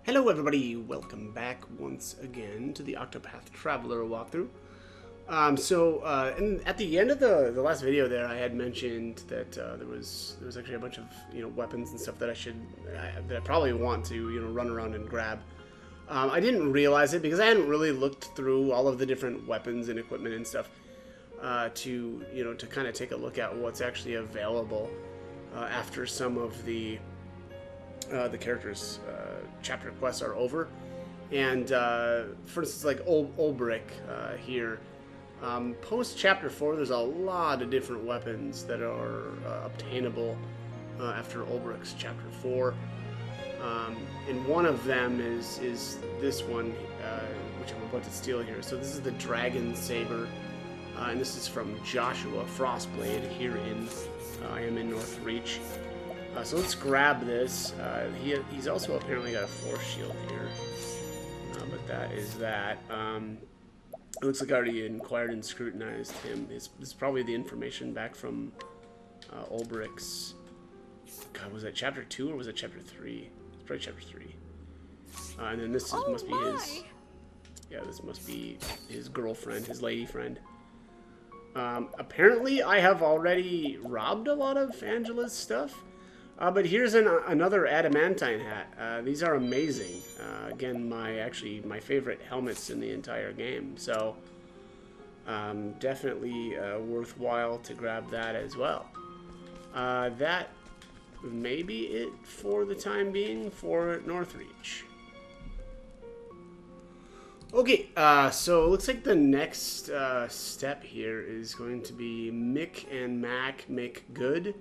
Hello everybody, welcome back once again to the Octopath Traveler walkthrough. At the end of the last video there, I had mentioned that there was actually a bunch of weapons and stuff that I probably want to run around and grab. I didn't realize it because I hadn't really looked through all of the different weapons and equipment and stuff to kind of take a look at what's actually available after some of the characters' chapter quests are over. And for instance, like Ulbrich here, post chapter 4, there's a lot of different weapons that are obtainable after Ulbrich's chapter 4. And one of them is this one, which I'm about to steal here. So this is the Dragon Saber, and this is from Joshua Frostblade here in I am in North Reach. So let's grab this. He's also apparently got a force shield here, but that is that. It looks like I already inquired and scrutinized him. This is probably the information back from Ulbrich's. God, was that chapter 2 or was it chapter 3? It's probably chapter 3. And then this must be his. Yeah, this must be his girlfriend, his lady friend. Apparently, I have already robbed a lot of Angela's stuff. But here's another adamantine hat. These are amazing. Again, my favorite helmets in the entire game. So definitely worthwhile to grab that as well. That may be it for the time being for Northreach. Okay, so it looks like the next step here is going to be Mick and Mac make good.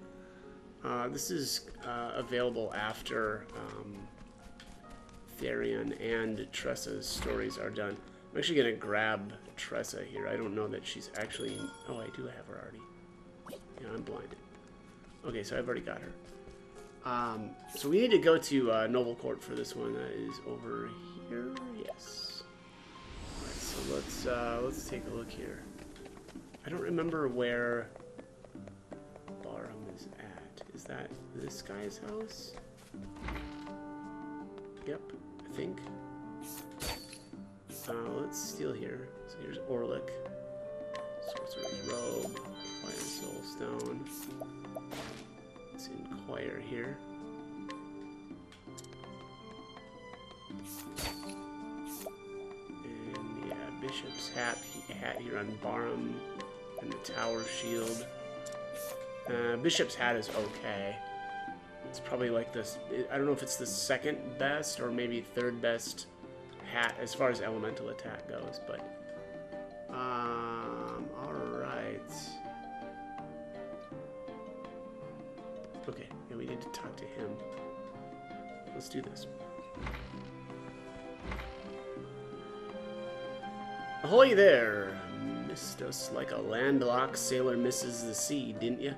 This is available after Therion and Tressa's stories are done. I'm actually going to grab Tressa here. I don't know that she's actually... Oh, I do have her already. Yeah, I'm blinded. Okay, so I've already got her. So we need to go to Noble Court for this one. That is over here. Yes. Alright, so let's take a look here. I don't remember where Barham is at. Is that this guy's house? Yep, I think. Let's steal here. So here's Orlick. Sorcerer's Robe. Fire Soul Stone. Let's inquire here. And yeah, Bishop's hat here on Barham. And the Tower Shield. Bishop's hat is okay. It's probably like this. I don't know if it's the second best or maybe third best hat as far as elemental attack goes, but alright. Okay, yeah, we need to talk to him. Let's do this. Ahoy there! Missed us like a landlocked sailor misses the sea, didn't you?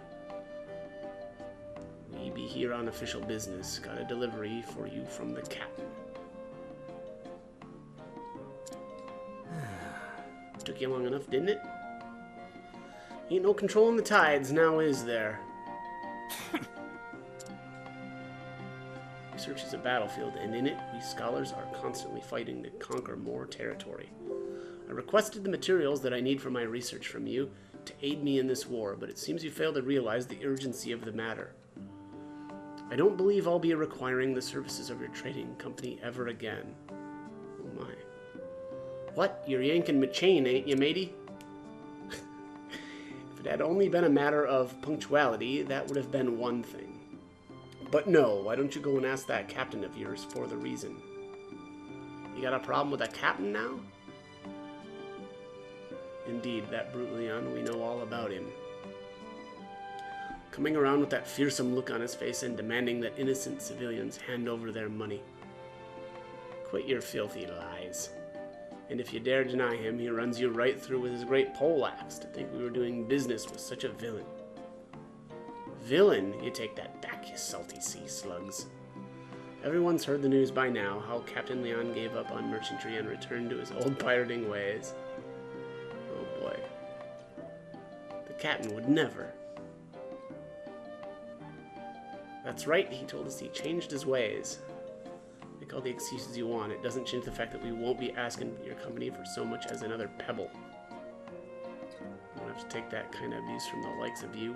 We be here on official business. Got a delivery for you from the captain. Took you long enough, didn't it? Ain't no controlling the tides, now is there? Research is a battlefield, and in it, we scholars are constantly fighting to conquer more territory. I requested the materials that I need for my research from you to aid me in this war, but it seems you fail to realize the urgency of the matter. I don't believe I'll be requiring the services of your trading company ever again. Oh my. What? You're yanking my chain, ain't you, matey? If it had only been a matter of punctuality, that would have been one thing. But no, why don't you go and ask that captain of yours for the reason? You got a problem with that captain now? Indeed, that brute Leon, we know all about him. Coming around with that fearsome look on his face and demanding that innocent civilians hand over their money. Quit your filthy lies. And if you dare deny him, he runs you right through with his great poleaxe to think we were doing business with such a villain. Villain? You take that back, you salty sea slugs. Everyone's heard the news by now, how Captain Leon gave up on merchantry and returned to his old pirating ways. Oh boy. The captain would never. That's right, he told us he changed his ways. They all the excuses you want. It doesn't change the fact that we won't be asking your company for so much as another pebble. You won't have to take that kind of abuse from the likes of you.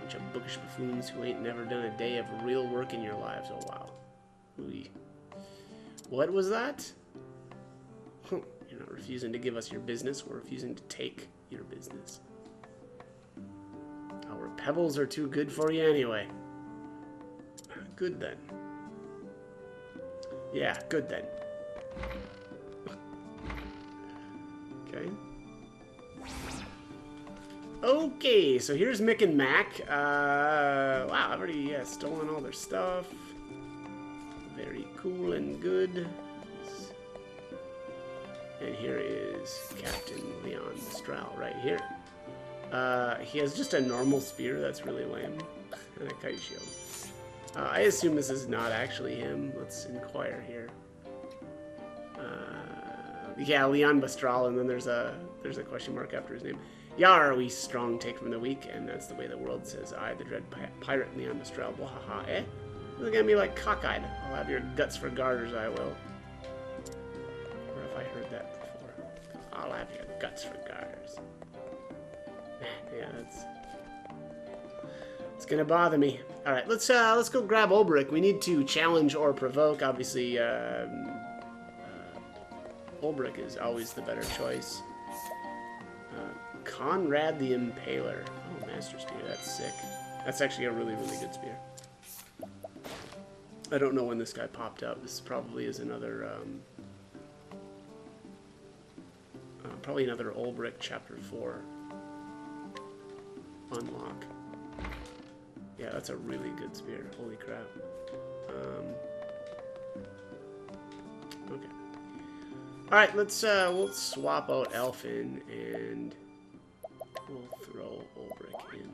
Bunch of bookish buffoons who ain't never done a day of real work in your lives. Oh, wow. Ooh. What was that? You're not refusing to give us your business. We're refusing to take your business. Our pebbles are too good for you anyway. Good then. Yeah, good then. Okay. Okay, so here's Mick and Mac. Wow, I've already stolen all their stuff. Very cool and good. And here is Captain Leon Mistral right here. He has just a normal spear. That's really lame. And a kite shield. I assume this is not actually him. Let's inquire here. Yeah, Leon Mistral, and then there's a question mark after his name. Yar, we strong take from the weak, and that's the way the world says. I, the dread pirate Leon Mistral. Wahaha, eh? Look at me like cockeyed. I'll have your guts for garters, I will. Where have I heard that before? I'll have your guts for garters. Yeah, it's gonna bother me. All right, let's go grab Ulbrich. We need to challenge or provoke. Obviously, Ulbrich is always the better choice. Conrad the Impaler. Oh, Master Spear. That's sick. That's actually a really, really good spear. I don't know when this guy popped up. This probably is another, probably another Ulbrich Chapter 4 unlock. Yeah, that's a really good spear. Holy crap. Okay. All right, we'll swap out Elfin and we'll throw Ulbrich in.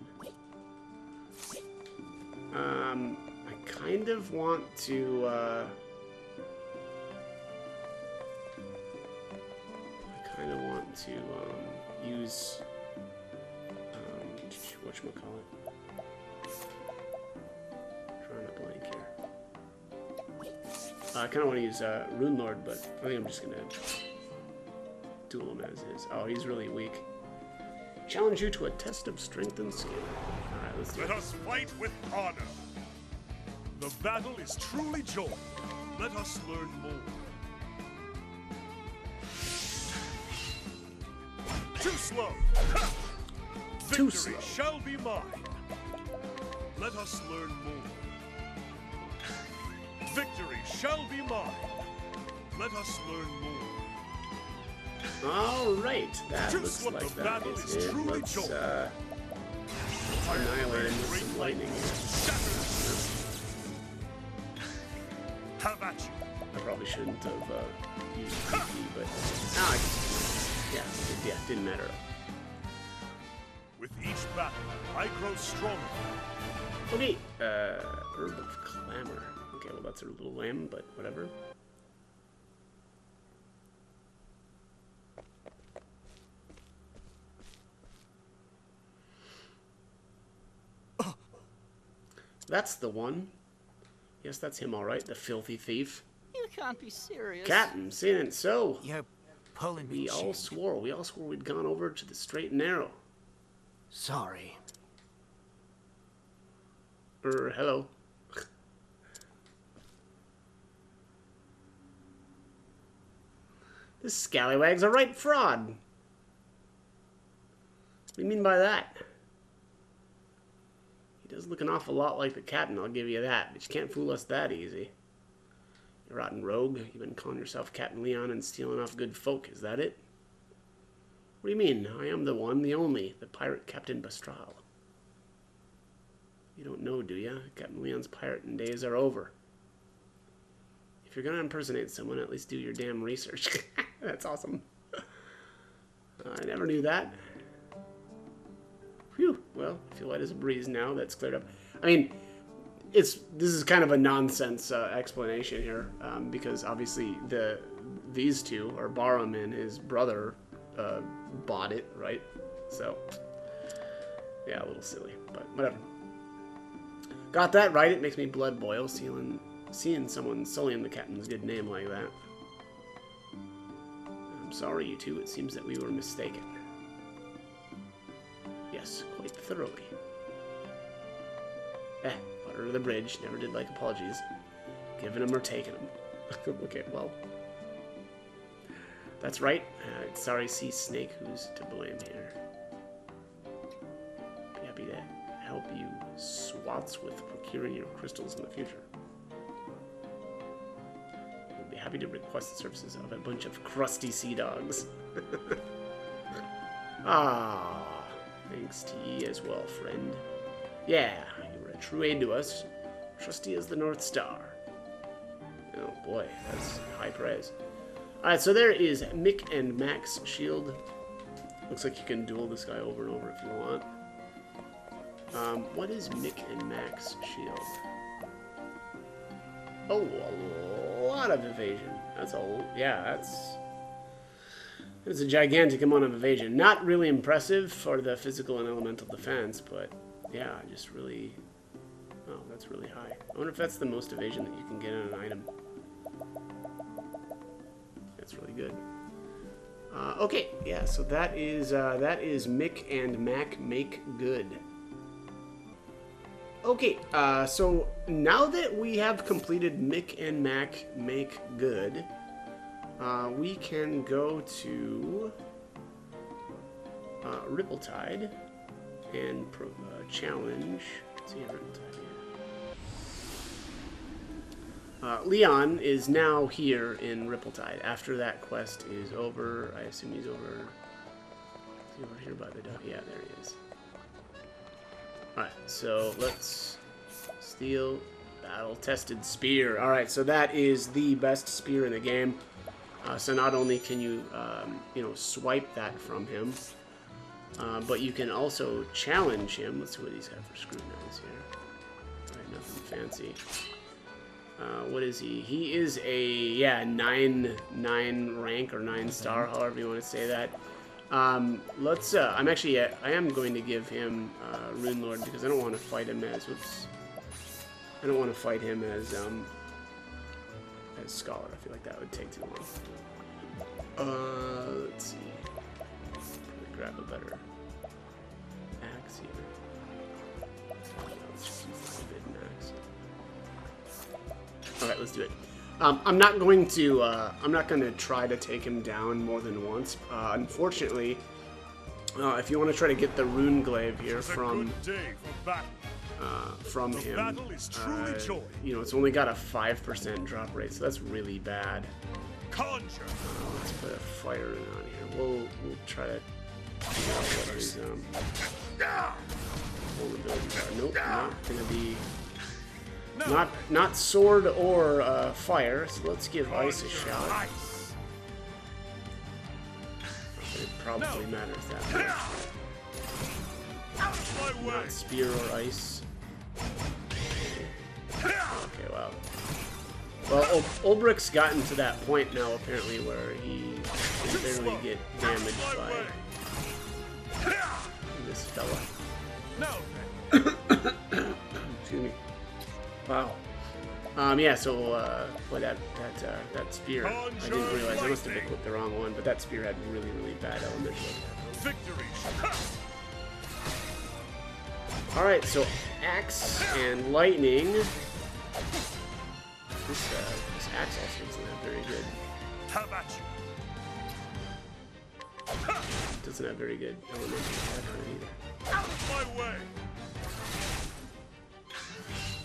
I kind of want to. Use whatchamacallit. Drawing a blank here. I kind of want to use Rune Lord, but I think I'm just gonna duel him as is. Oh, he's really weak. Challenge you to a test of strength and skill. All right, let's do it. Let us fight with honor. The battle is truly joy. Let us learn more. Too slow. Too Victory slow. shall be mine. Let us learn more. Victory shall be mine. Let us learn more. All right, that Just looks like the that battle is is it. truly Let's joy. annihilate him with some lightning. Have at you. I probably shouldn't have used PP, but yeah, didn't matter. With each battle, I grow stronger. Okay, Herb of Clamor. Okay, well that's a little lame, but whatever. That's the one. Yes, that's him, all right. The filthy thief. You can't be serious. Captain, seeing it so. You're pulling me. We all swore we'd gone over to the straight and narrow. Sorry. Hello. This scallywag's a right fraud. What do you mean by that? He does look an awful lot like the captain, I'll give you that, but you can't fool us that easy. You rotten rogue, you've been calling yourself Captain Leon and stealing off good folk, is that it? What do you mean? I am the one, the only, the pirate Captain Bastral. You don't know, do you? Captain Leon's pirating days are over. If you're gonna impersonate someone, at least do your damn research. That's awesome. I never knew that. Phew. Well, I feel light as a breeze now. That's cleared up. I mean, this is kind of a nonsense explanation here, because obviously these two, or Barham and his brother, bought it, right? So, yeah, a little silly, but whatever. Got that right. It makes me blood boil, stealing seeing someone sullying the captain's good name like that. I'm sorry, you two. It seems that we were mistaken. Yes, quite thoroughly. Water to the bridge. Never did like apologies. Giving them or taking them. Okay, well. That's right. Sorry, Sea Snake, who's to blame here. Be happy to help you swats with procuring your crystals in the future. We'll be happy to request the services of a bunch of crusty sea dogs. Ah, thanks to ye as well, friend. Yeah, you were a true aid to us. Trusty as the North Star. Oh boy, that's high praise. Alright, so there is Mick and Mac's shield. Looks like you can duel this guy over and over if you want. What is Mick and Mac's shield? Oh, a lot of evasion. That's a, yeah, that's a gigantic amount of evasion. Not really impressive for the physical and elemental defense, but yeah, just really, oh, that's really high. I wonder if that's the most evasion that you can get on an item. That's really good. Okay, yeah, so that is Mick and Mac Make Good. Okay, so now that we have completed Mick and Mac Make Good, we can go to Rippletide and challenge. Let's see, Rippletide here. Leon is now here in Rippletide. After that quest is over, I assume he's over. Is he over here by the dock? Yeah, there he is. Alright, so let's steal battle-tested spear. Alright, so that is the best spear in the game. So not only can you, you know, swipe that from him, but you can also challenge him. Let's see what he's got for scrutinize here. Alright, nothing fancy. What is he? He is a, yeah, 9 rank or 9 star, however you want to say that. Let's, I'm actually, I am going to give him, Rune Lord, because I don't want to fight him as, whoops. I don't want to fight him as Scholar. I feel like that would take too long. Let's see. Probably grab a better axe here. Let's just use the forbidden axe. Alright, let's do it. I'm not going to try to take him down more than once. Unfortunately, if you want to try to get the rune glaive here from him, you know, it's only got a 5% drop rate, so that's really bad. Let's put a fire rune on here. We'll try to figure out what his vulnerabilities are. Nope, not gonna be. Not sword or fire, so let's give ice a shot. It probably matters that much. Not spear or ice. Okay, wow. Well, Ulbricht's gotten to that point now, apparently, where he can barely get damaged by this fella. Excuse me. Wow. Yeah, so, boy, that spear, I didn't realize, I must have equipped the wrong one, but that spear had really, really bad elemental. Victory. Alright, so axe and lightning. This axe also isn't that very good. How about you? Doesn't have very good elemental attack on it either. Out of my way!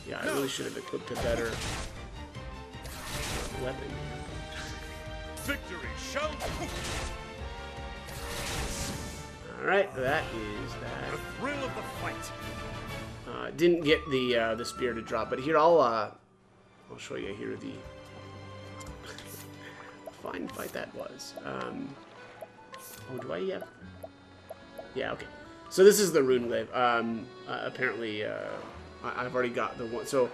Yeah, I really should have equipped a better weapon. Victory shall. Alright, that is that. The thrill of the fight. Didn't get the spear to drop, but here I'll show you here the fine fight that was. Oh, do I have? Yeah, okay. So this is the rune glaive. Apparently, I've already got the one. So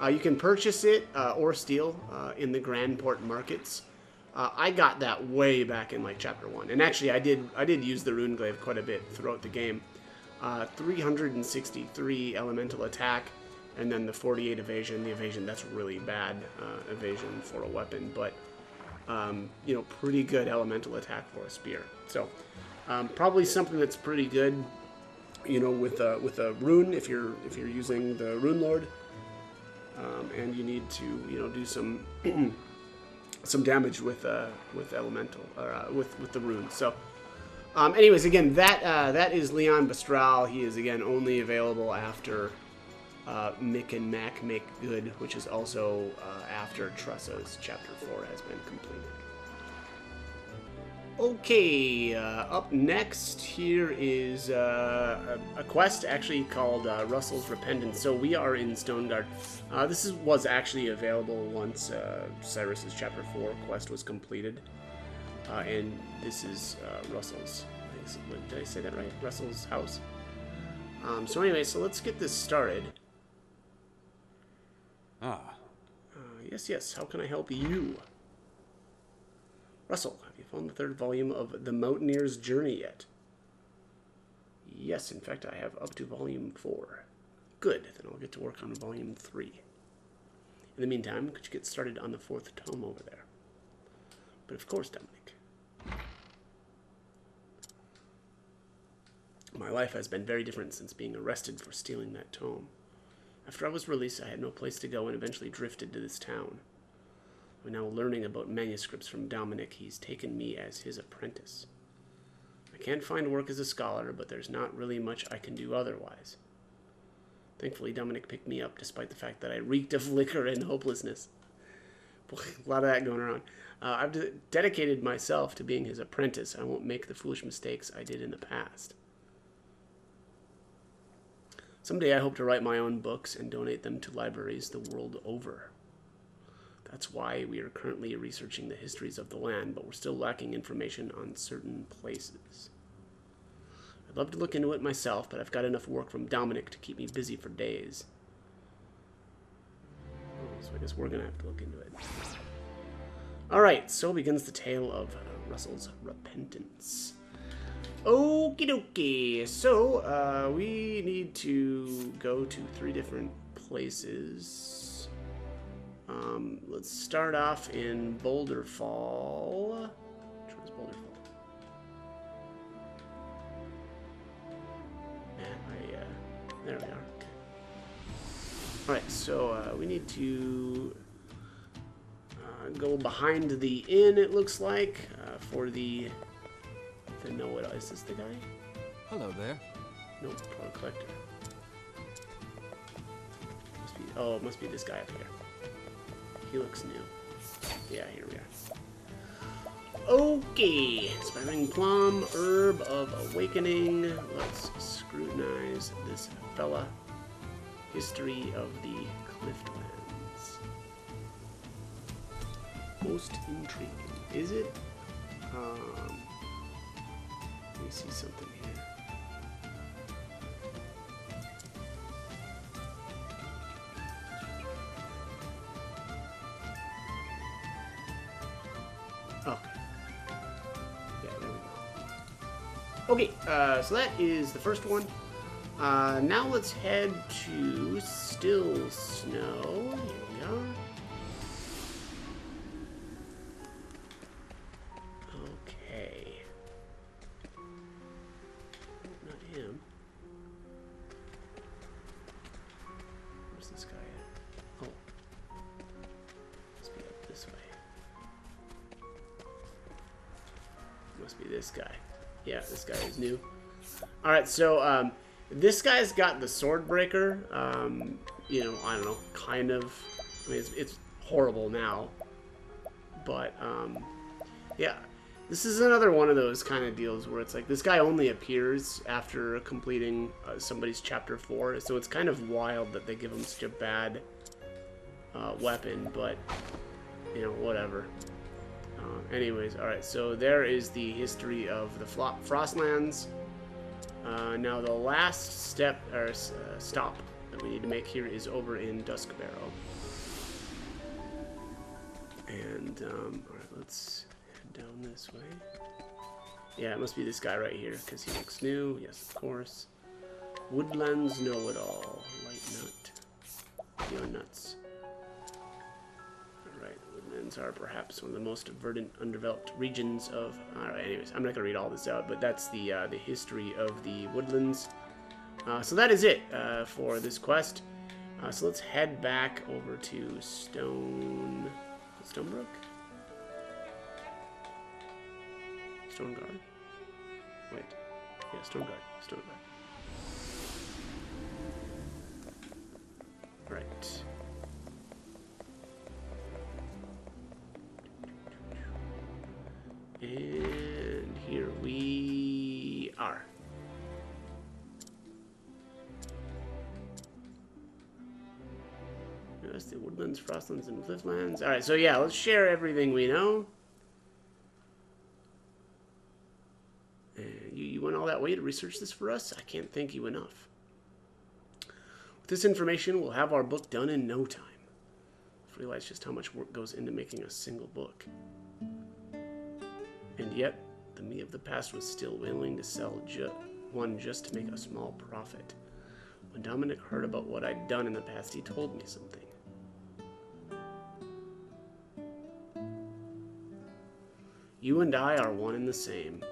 you can purchase it or steal in the Grand Port markets. I got that way back in like chapter 1, and actually I did use the rune glaive quite a bit throughout the game. 363 elemental attack, And then the 48 evasion, the evasion, that's really bad evasion for a weapon, but, you know, pretty good elemental attack for a spear. So, probably something that's pretty good, you know, with a rune, if you're using the Rune Lord, and you need to, you know, do some some damage with elemental, or with the rune. So, anyways, again, that is Leon Bastral. He is, again, only available after Mick and Mac Make Good, which is also after Tressa's Chapter 4 has been completed. Okay, up next here is a quest actually called Russell's Repentance. So we are in Stoneguard. This was actually available once Cyrus's Chapter 4 quest was completed. And this is Russell's, did I say that right? Russell's house. So anyway, so let's get this started. Yes, how can I help you? Russell, have you found the 3rd volume of The Mountaineer's Journey yet? Yes, in fact, I have up to volume 4. Good, then I'll get to work on volume 3. In the meantime, could you get started on the 4th tome over there? But of course, Dominic. My life has been very different since being arrested for stealing that tome. After I was released, I had no place to go and eventually drifted to this town. I'm now learning about manuscripts from Dominic. He's taken me as his apprentice. I can't find work as a scholar, but there's not really much I can do otherwise. Thankfully, Dominic picked me up despite the fact that I reeked of liquor and hopelessness. Boy, a lot of that going around. I've dedicated myself to being his apprentice. I won't make the foolish mistakes I did in the past. Someday I hope to write my own books and donate them to libraries the world over. That's why we are currently researching the histories of the land, but we're still lacking information on certain places. I'd love to look into it myself, but I've got enough work from Dominic to keep me busy for days. So I guess we're going to have to look into it. Alright, so begins the tale of Russell's Repentance. Okie dokie. So, we need to go to 3 different places. Let's start off in Boulder Fall. Which one's Boulder Fall? There we are. Okay. Alright, so we need to go behind the inn, it looks like, for the know-it-all. Is this the guy? Hello there. No, product collector. Oh, it must be this guy up here. He looks new. Yeah, here we are. Okay, Spiring Plum, Herb of Awakening. Let's scrutinize this fella. History of the Cliftlands. Most intriguing. Is it? Let me see something here. Okay. Yeah, there we go. Okay, so that is the first one. Now let's head to Still Snow. Here we are. Okay. Not him. Where's this guy at? Oh. Must be up this way. Must be this guy. Yeah, this guy is new. Alright, so, this guy's got the sword breaker. You know, I don't know, kind of. I mean, it's horrible now. But, yeah. This is another one of those kind of deals where it's like, this guy only appears after completing somebody's Chapter 4. So it's kind of wild that they give him such a bad weapon, but, you know, whatever. Anyways, alright, so there is the history of the Frostlands. Now the last step, or stop, that we need to make here is over in Duskbarrow. And, alright, let's head down this way. Yeah, it must be this guy right here, because he looks new. Yes, of course. Woodlands Know-It-All. Light Nut. feeling nuts. Alright, woodlands are perhaps one of the most verdant, undeveloped regions of... Alright, anyways, I'm not going to read all this out, but that's the history of the woodlands. So that is it for this quest. So let's head back over to Stonebrook? Stoneguard? Wait. Yeah, Stoneguard. Right. And here we are. Yes, the woodlands, frostlands, and clifflands. Alright, so yeah, let's share everything we know. You went all that way to research this for us? I can't thank you enough. With this information, we'll have our book done in no time. I've realized just how much work goes into making a single book. And yet, the me of the past was still willing to sell one just to make a small profit. When Dominic heard about what I'd done in the past, he told me something. You and I are one and the same.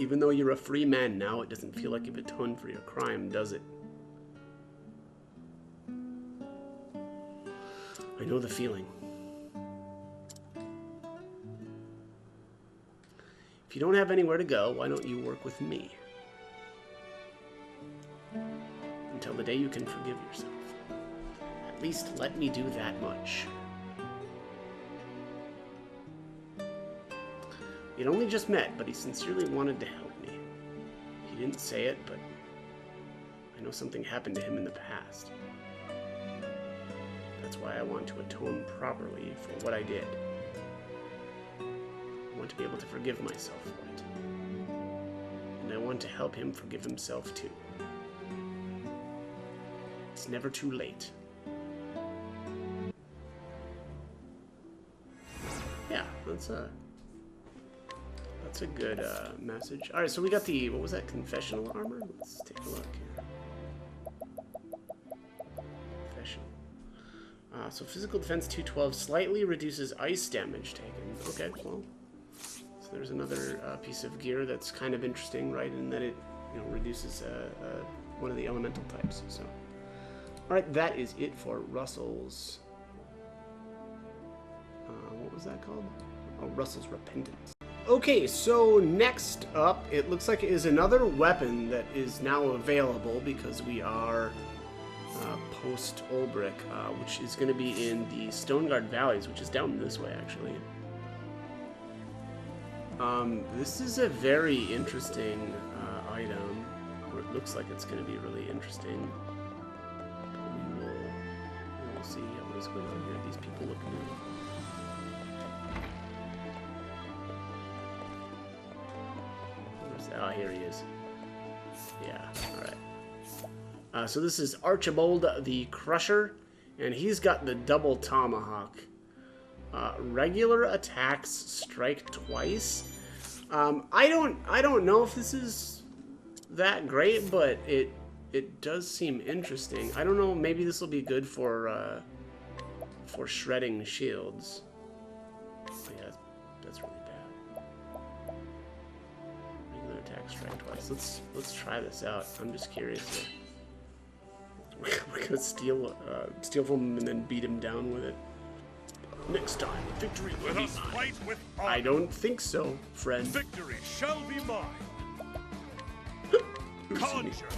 Even though you're a free man now, it doesn't feel like you've atoned for your crime, does it? I know the feeling. If you don't have anywhere to go, why don't you work with me? Until the day you can forgive yourself. At least let me do that much. We'd only just met, but he sincerely wanted to help me. He didn't say it, but I know something happened to him in the past. That's why I want to atone properly for what I did. I want to be able to forgive myself for it. And I want to help him forgive himself too. It's never too late. Yeah, that's a good message. Alright, so we got the, what was that, confessional armor? Let's take a look here. Confessional. So physical defense 212 slightly reduces ice damage taken. Okay, well, so there's another piece of gear that's kind of interesting, right? In that it, reduces one of the elemental types. So, all right, that is it for Russell's. What was that called? Oh, Russell's Repentance. Okay, so next up, it looks like it is another weapon that is now available because we are post Ulbrich, which is going to be in the Stoneguard Valleys, which is down this way, actually. This is a very interesting item, or it looks like it's going to be really interesting. But we'll see what is going on here. These people look new. Oh, here he is. Yeah, alright. So this is Archibald the Crusher, and he's got the double tomahawk. Regular attacks strike twice. I don't know if this is that great, but it does seem interesting. I don't know, maybe this will be good for shredding shields. Oh, yeah, that's really bad. Attack strike twice. Let's try this out. I'm just curious. We're gonna steal from him and then beat him down with it. Next time, victory will be mine. I don't think so, friend. Victory shall be mine. Conjure.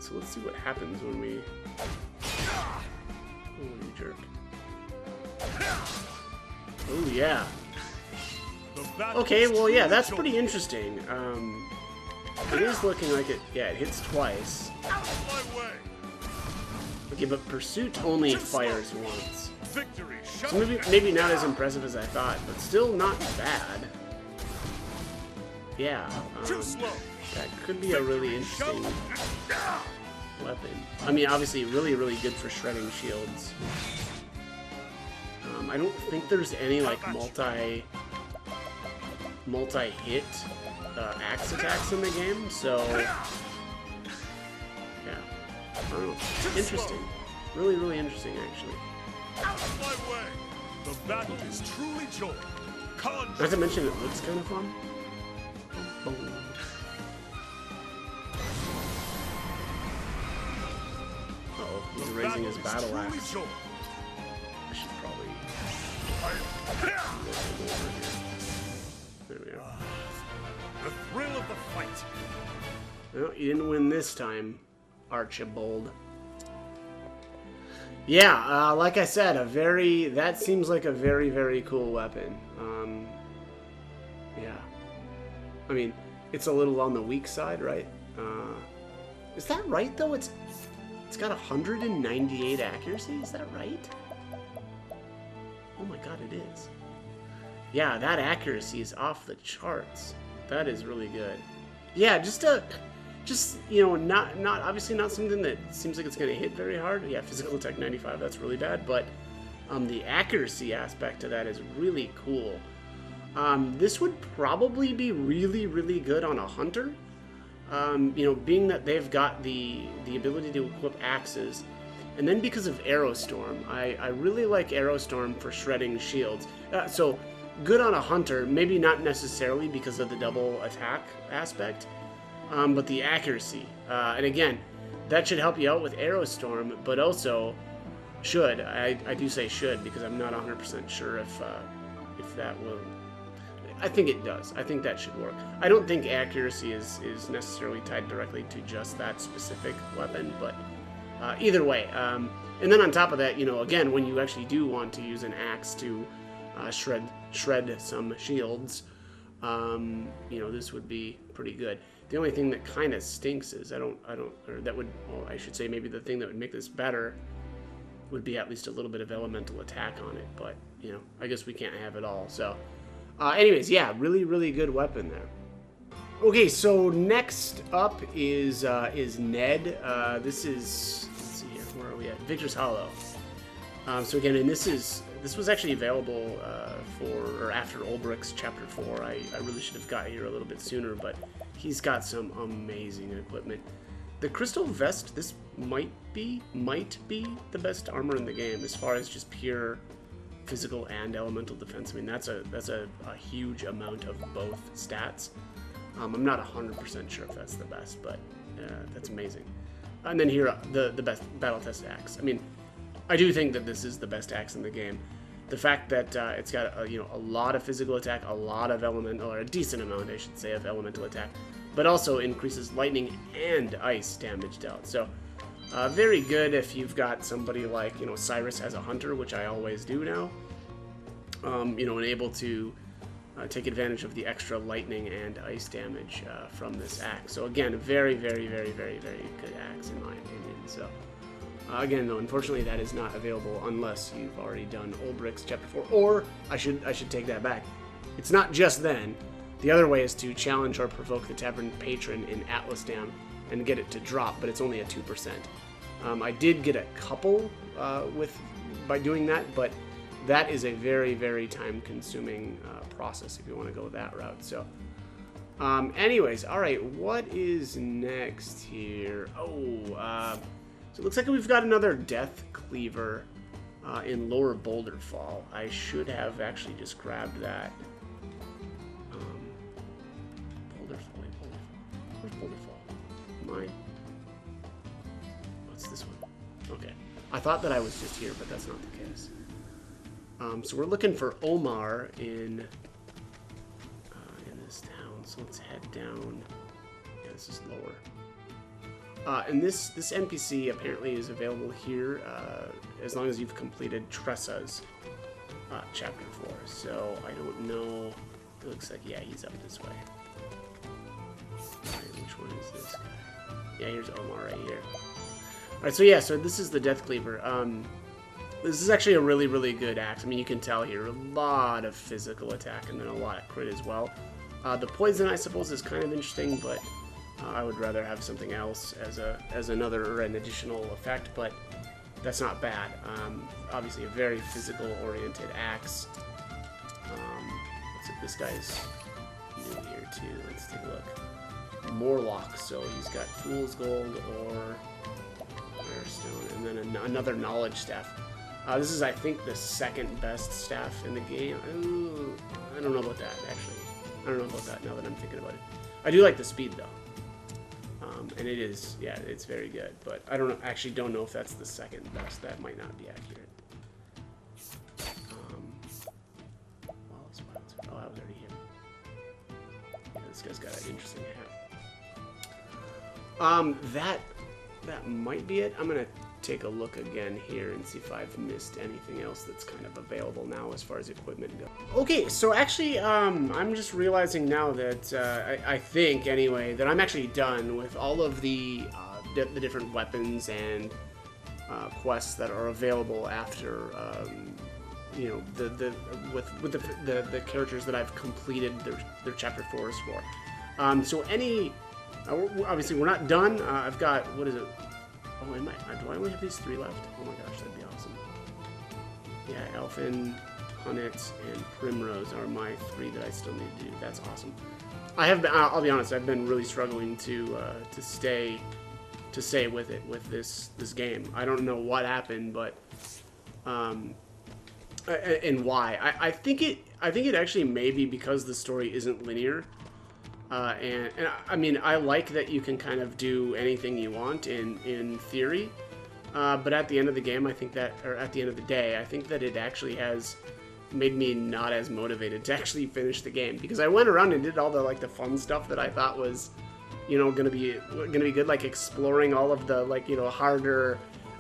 So let's see what happens when we. Oh, you jerk. Oh yeah. Okay, well, yeah, that's pretty interesting. It is looking like it, yeah, it hits twice. Okay, but Pursuit only fires once. So maybe not as impressive as I thought, but still not bad. Yeah, that could be a really interesting weapon. I mean, obviously, really, really good for shredding shields. I don't think there's any, like, multi-hit axe attacks in the game, so yeah. don't know. Interesting. Really, really interesting, actually. Out of my way! The battle is truly joined. Not to mention, it looks kind of fun. Boom. Uh-oh, he's raising his battle axe. I should probably... There we go. The thrill of the fight. Well, you didn't win this time, Archibald. Yeah, like I said, that seems like a very, very cool weapon. Yeah. I mean, it's a little on the weak side, right? Is that right, though? It's got 198 accuracy? Is that right? Oh my god, it is. Yeah, that accuracy is off the charts. That is really good. Yeah, just you know, not obviously not something that seems like it's going to hit very hard. Yeah, physical attack 95, that's really bad, but the accuracy aspect to that is really cool. This would probably be really, really good on a hunter. You know, being that they've got the ability to equip axes, and then because of Aerostorm, I really like Aerostorm for shredding shields. So good on a hunter, maybe not necessarily because of the double attack aspect, but the accuracy. And again, that should help you out with Aerostorm, but also should. I do say should because I'm not 100% sure if that will. I think it does. I think that should work. I don't think accuracy is necessarily tied directly to just that specific weapon, but either way. And then on top of that, you know, again, when you actually do want to use an axe to shred some shields, you know, this would be pretty good. The only thing that kind of stinks is I should say maybe the thing that would make this better would be at least a little bit of elemental attack on it, but, you know, I guess we can't have it all, so. Anyways, yeah, really, really good weapon there. Okay, so next up is Ned. This is, let's see here, where are we at? Victor's Hollow. So again, and this was actually available after Ulbricht's Chapter 4. I really should have got here a little bit sooner, but he's got some amazing equipment. The Crystal Vest, this might be the best armor in the game as far as just pure physical and elemental defense. I mean, that's a huge amount of both stats. I'm not 100% sure if that's the best, but that's amazing. And then here, the best battle test axe. I mean, I do think that this is the best axe in the game. The fact that it's got a lot of physical attack, a lot of elemental, or a decent amount, I should say, of elemental attack, but also increases lightning and ice damage dealt. So very good if you've got somebody like Cyrus as a hunter, which I always do now. And able to take advantage of the extra lightning and ice damage from this axe. So again, a very, very, very, very, very good axe in my opinion. So again, though, unfortunately, that is not available unless you've already done Ulbricht's Chapter 4. Or I should take that back. It's not just then. The other way is to challenge or provoke the Tavern Patron in Atlas Dam and get it to drop, but it's only a 2%. I did get a couple by doing that, but that is a very, very time-consuming process if you want to go that route. So, anyways, all right, what is next here? So it looks like we've got another Death Cleaver in Lower Boulder Fall. I should have actually just grabbed that. Boulder Fall. Where's Boulder Fall? Mine. What's this one? Okay. I thought that I was just here, but that's not the case. So we're looking for Omar in this town. So let's head down. Yeah, this is lower. And this NPC apparently is available here as long as you've completed Tressa's Chapter 4. So I don't know. It looks like, yeah, he's up this way. Alright, which one is this guy? Yeah, here's Omar right here. Alright, so yeah, so this is the Death Cleaver. This is actually a really, really good axe. I mean, you can tell here, a lot of physical attack and then a lot of crit as well. The poison, I suppose, is kind of interesting, but I would rather have something else as another or an additional effect, but that's not bad. Obviously, a very physical-oriented axe. This guy's new here, too. Let's take a look. Morlock, so he's got Fool's Gold or... then another knowledge staff. This is, I think, the second best staff in the game. Ooh, I don't know about that, actually. I don't know about that now that I'm thinking about it. I do like the speed, though. And it is, yeah, it's very good. But I actually don't know if that's the second best. That might not be accurate. Oh, I was already here. Yeah, this guy's got an interesting hat. That might be it. I'm gonna take a look again here and see if I've missed anything else that's kind of available now as far as equipment goes. Okay, so actually, I'm just realizing now that I think anyway that I'm actually done with all of the different weapons and quests that are available after you know with the characters that I've completed their chapter 4s for. So obviously we're not done. I've got, what is it? Oh, do I only have these 3 left? Oh my gosh, that'd be awesome. Yeah, Elfin, Hunnet, and Primrose are my 3 that I still need to do. That's awesome. I'll be honest, I've been really struggling to stay with it, with this game. I don't know what happened, but and why. I think it actually may be because the story isn't linear. And I mean, I like that you can kind of do anything you want in theory, but at the end of the game, at the end of the day, I think that it actually has made me not as motivated to actually finish the game, because I went around and did all the fun stuff that I thought was, you know, gonna be good, like exploring all of the, like, you know, harder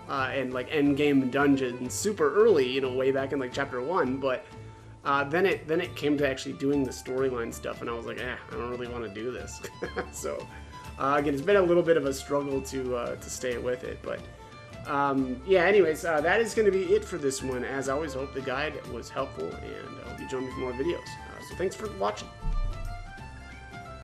and like end game dungeons super early, you know, way back in like chapter 1, but then it came to actually doing the storyline stuff, and I was like, I don't really want to do this. So again, it's been a little bit of a struggle to stay with it, but yeah. Anyways, that is going to be it for this one. As always, I hope the guide was helpful, and I hope you join me for more videos. So thanks for watching.